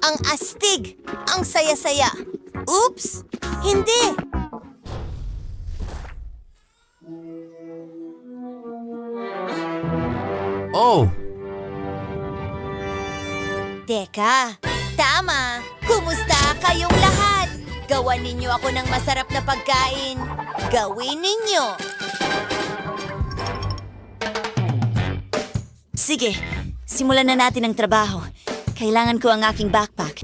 Ang astig! Ang saya-saya! Oops! Hindi! Oh, Teka! Tama! Kumusta kayong lahat? Gawan ninyo ako ng masarap na pagkain. Gawin ninyo! Sige, simulan na natin ang trabaho. Kailangan ko ang aking backpack.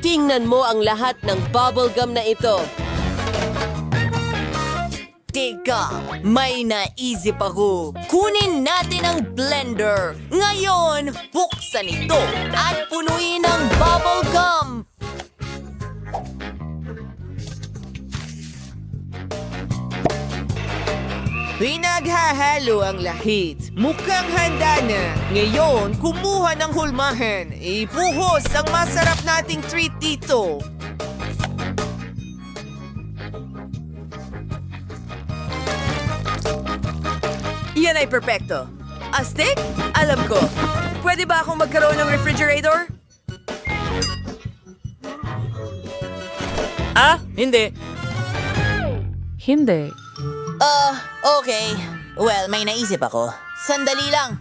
Tingnan mo ang lahat ng bubblegum na ito. Teka, may naisip ako. Kunin natin ang blender. Ngayon, buksan ito at punuin ng bubble gum. Pinaghahalo ang lahit. Mukhang handa na. Ngayon, kumuha ng hulmahan. Ibuhos ang masarap nating treat dito. Yan ay perpekto. Astig? Alam ko. Pwede ba akong magkaroon ng refrigerator? Hindi. Hindi. Okay. Well, may naisip ako. Sandali lang.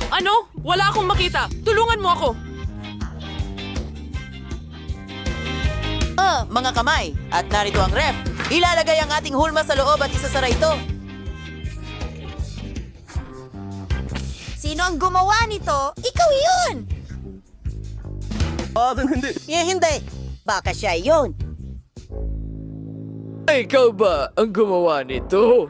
Ano? Wala akong makita. Tulungan mo ako. Mga kamay. At narito ang ref. Ilalagay ang ating hulma sa loob at isasara ito. Sino ang gumawa nito? Ikaw yun! Hindi. Baka siya yun. Ikaw ba ang gumawa nito?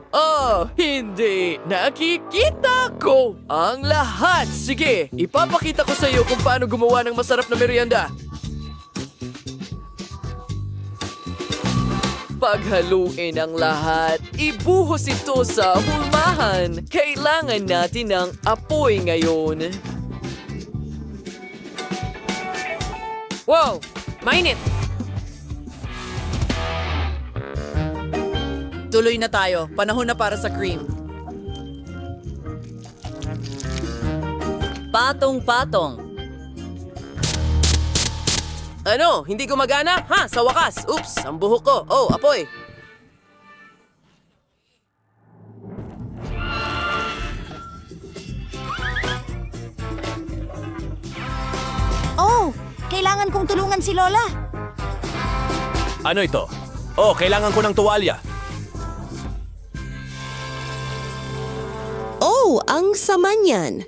Hindi. Nakikita ko ang lahat. Sige, ipapakita ko sa iyo kung paano gumawa ng masarap na merienda. Paghaluin ang lahat, ibuhos ito sa hulmahan. Kailangan natin ng apoy ngayon. Wow! Mainit! Tuloy na tayo. Panahon na para sa cream. Patong-patong. Ano? Hindi gumagana? Ha? Sa wakas. Oops, ang buhok ko. Oh, apoy. Oh, kailangan kong tulungan si Lola. ano ito? Oh, kailangan ko ng tuwalya. Oh, ang sama niyan.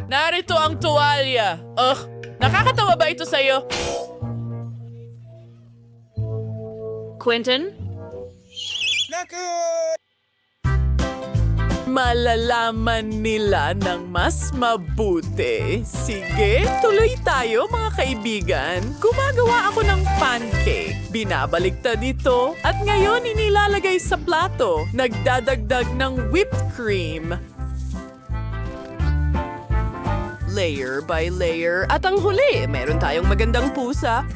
Narito ang tuwalya. Nakakatawa ba ito sa'yo? Quentin? Malalaman nila ng mas mabuti. Sige, tuloy tayo mga kaibigan. Gumagawa ako ng pancake. Binabaliktad ito at ngayon inilalagay sa plato. Nagdadagdag ng whipped cream. Layer by layer. At ang huli, meron tayong magandang pusa.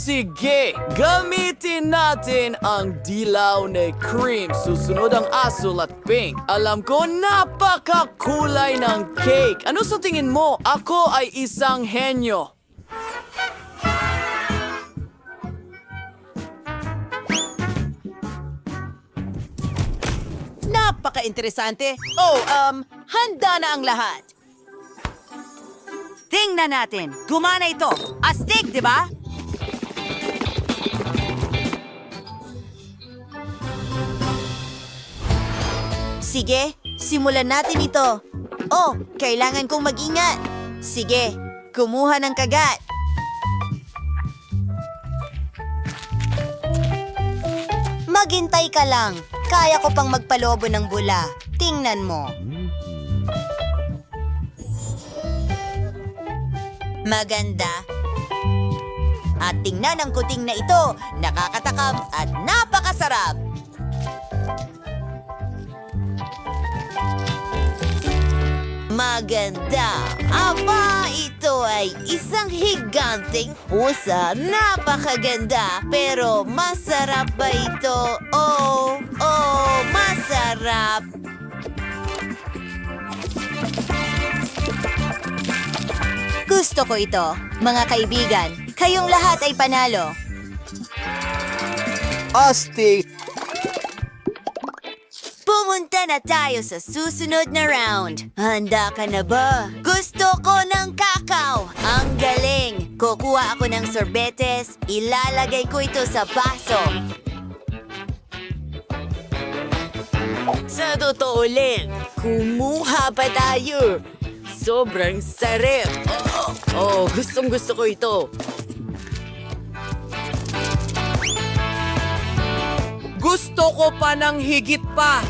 Sige, gamitin natin ang dilaw na cream. Susunod ang asul at pink. Alam ko, napakakulay ng cake. Ano sa tingin mo? Ako ay isang henyo. Napaka-interesante. Handa na ang lahat. Tingnan natin. Gumana ito. Astig, di ba? Sige, simulan natin ito. Oh, kailangan kong mag-ingat. Sige, kumuha ng kagat. Maghintay ka lang. Kaya ko pang magpalobo ng bula. Tingnan mo. Maganda. At tingnan ang kuting na ito. Nakakatakam at napakasarap. Maganda. Aba, ito ay ay isang higanteng pusa. Napakaganda, pero masarap ba ito? Masarap! Gusto ko ito, mga kaibigan. Kayong lahat ay panalo. Astig! Pumunta na tayo sa susunod na round. Handa ka na ba? Gusto ko ng kakao. Ang galing. Kukuha ako ng sorbetes. Ilalagay ko ito sa baso. Sa totoo lang, kumuha pa tayo. Sobrang sarap. Gustong gusto ko ito. Gusto ko pa ng higit pa!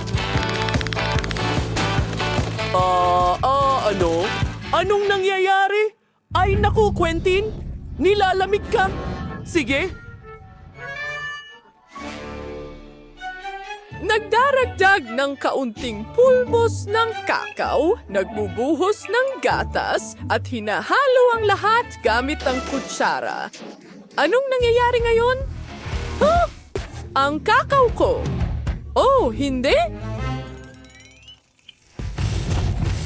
Ano? Anong nangyayari? Ay, naku, Quentin! Nilalamig ka! Sige! Nagdaragdag ng kaunting pulmos ng kakao, nagbubuhos ng gatas, at hinahalo ang lahat gamit ang kutsara. Anong nangyayari ngayon? Huh? Ang kakao ko! Oh, hindi?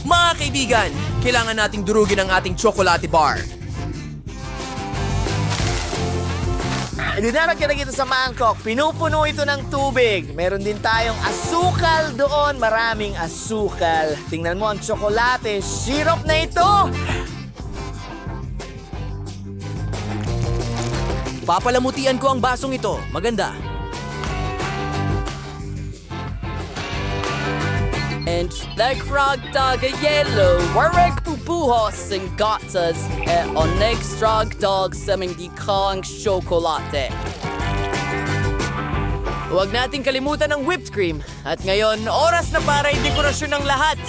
Mga kaibigan, kailangan nating durugin ang ating chocolate bar. Dinaragyan na kita sa mangkok. Pinupuno ito ng tubig. Meron din tayong asukal doon. Maraming asukal. Tingnan mo ang tsokolate. Syrup na ito. Papalamutian ko ang basong ito. Maganda. And nagkragdag yellow, warag pupuhos ng gatas o nagstragdag sa mandikang tsokolate. Huwag nating kalimutan ang whipped cream. At ngayon, oras na para i-dekorasyon ng lahat.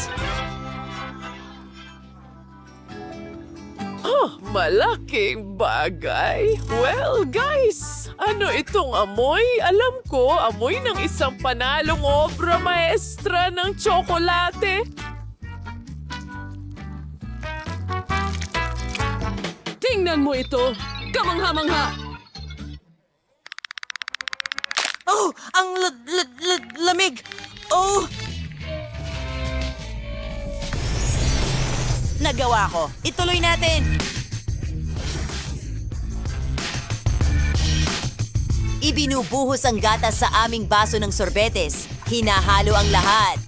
Malaking bagay. Well, guys, ano itong amoy? Alam ko, amoy ng isang panalong obra maestra ng tsokolate. Tingnan mo ito. Kamangha-mangha. Oh, ang lamig! Oh! Nagawa ko. Ituloy natin. Ibinubuhos ang gatas sa aming baso ng sorbetes. Hinahalo ang lahat.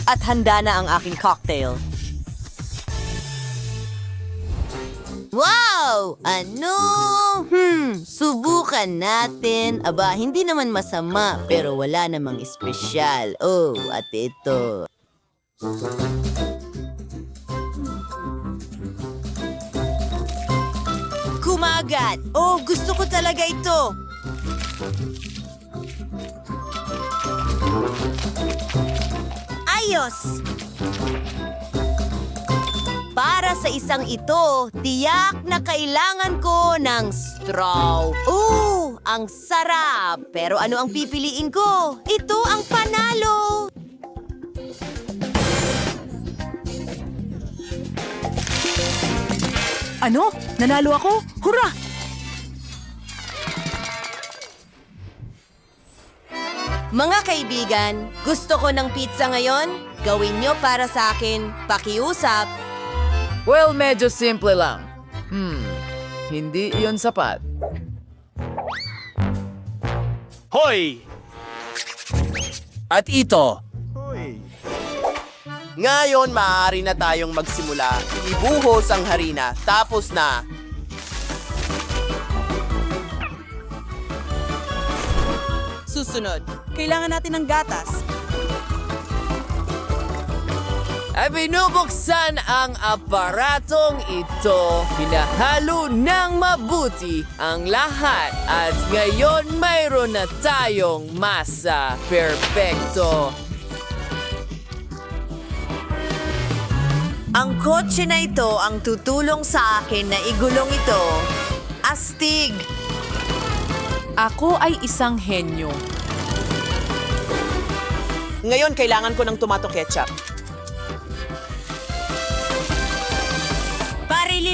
At handa na ang aking cocktail. Wow! Ano? Subukan natin. Aba, hindi naman masama, pero wala namang espesyal. Oh, at ito. Kumagat! Oh, gusto ko talaga ito. Ayos! Para sa isang ito, tiyak na kailangan ko ng straw. Ang sarap! Pero ano ang pipiliin ko? Ito ang panalo! Ano? Nanalo ako? Hurra! Mga kaibigan, gusto ko ng pizza ngayon. Gawin nyo para sa akin. Pakiusap. Well, medyo simple lang. Hindi iyon sapat. Hoy! At ito, Ngayon, maaari na tayong magsimula. Ibuhos ang harina. Tapos na. Susunod, kailangan natin ng gatas. Ay binubuksan ang aparatong ito. Hinahalo ng mabuti ang lahat. At ngayon mayroon na tayong masa. Perfecto. Ang kotse na ito ang tutulong sa akin na igulong ito. Astig! Ako ay isang henyo. Ngayon, kailangan ko ng tomato ketchup.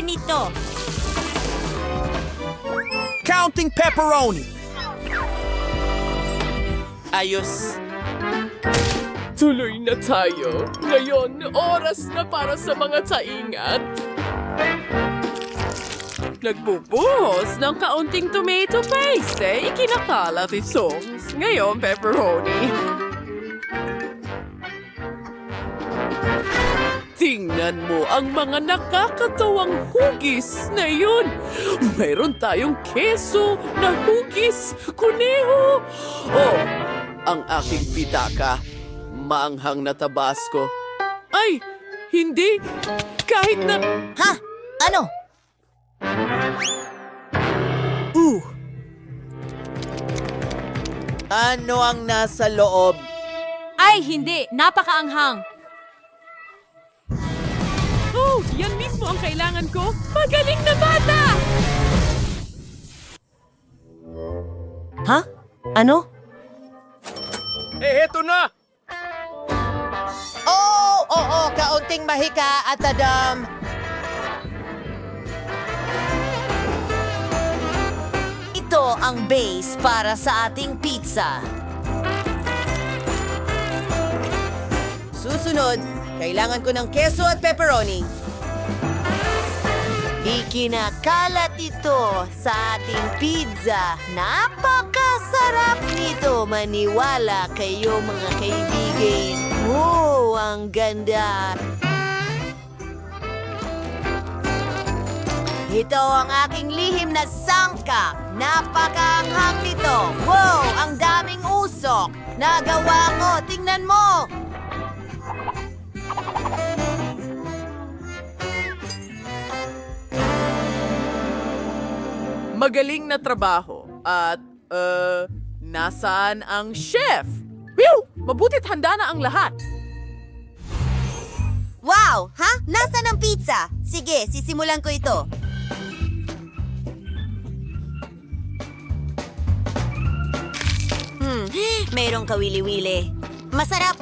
order nito. Counting pepperoni. Ayos. Tuloy na tayo. Ngayon, oras na para sa mga taingat. Nagbubuhos ng kaunting tomato paste. Ikinakalat ito. Ngayon, pepperoni. Tingnan mo ang mga nakakatawang hugis na yun. Mayroon tayong keso na hugis, kuneho. Oh, ang aking pitaka. Maanghang na tabasco. Ay, hindi. Kahit na... Ha? Ano? Ano ang nasa loob? Ay, hindi. Napakaanghang. Oh, yan mismo ang kailangan ko. Magaling na bata! Ha? Ano? Heto na! Oo, kaunting mahika at adam. Ito ang base para sa ating pizza. Susunod, kailangan ko ng keso at pepperoni. Ikinakalat ito sa ating pizza. Napakasarap nito. Maniwala kayo mga kaibigan. Oh, ang ganda. Ito ang aking lihim na sangkap. Napakaanghang nito. Wow, ang daming usok. Nagawa ko. Tingnan mo. Magaling na trabaho. At, nasaan ang chef? Whew! Mabuti't handa na ang lahat. Wow! Ha? Nasaan ang pizza? Sige, sisimulan ko ito. Mayroong kawili-wili. Masarap!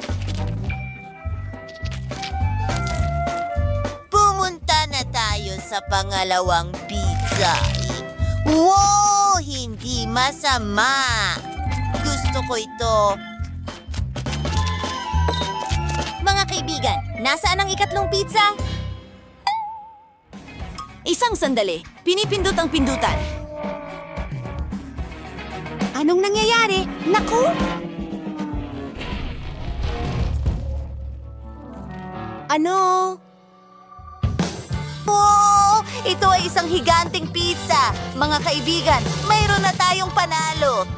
Pumunta na tayo sa pangalawang pizza. Wow! Hindi masama. Gusto ko ito. Mga kaibigan, nasaan ang ikatlong pizza? Isang sandali. Pinipindot ang pindutan. Anong nangyayari? Naku! Ano? Oh! Ito ay isang higanting pizza. Mga kaibigan, mayroon na tayong panalo.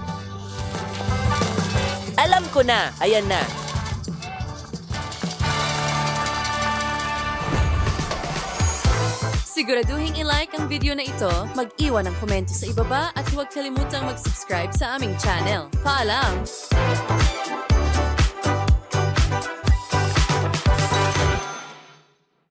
Alam ko na. Ayan na. Siguraduhin i-like ang video na ito, mag-iwan ng komento sa ibaba at huwag kalimutang mag-subscribe sa aming channel. Paalam!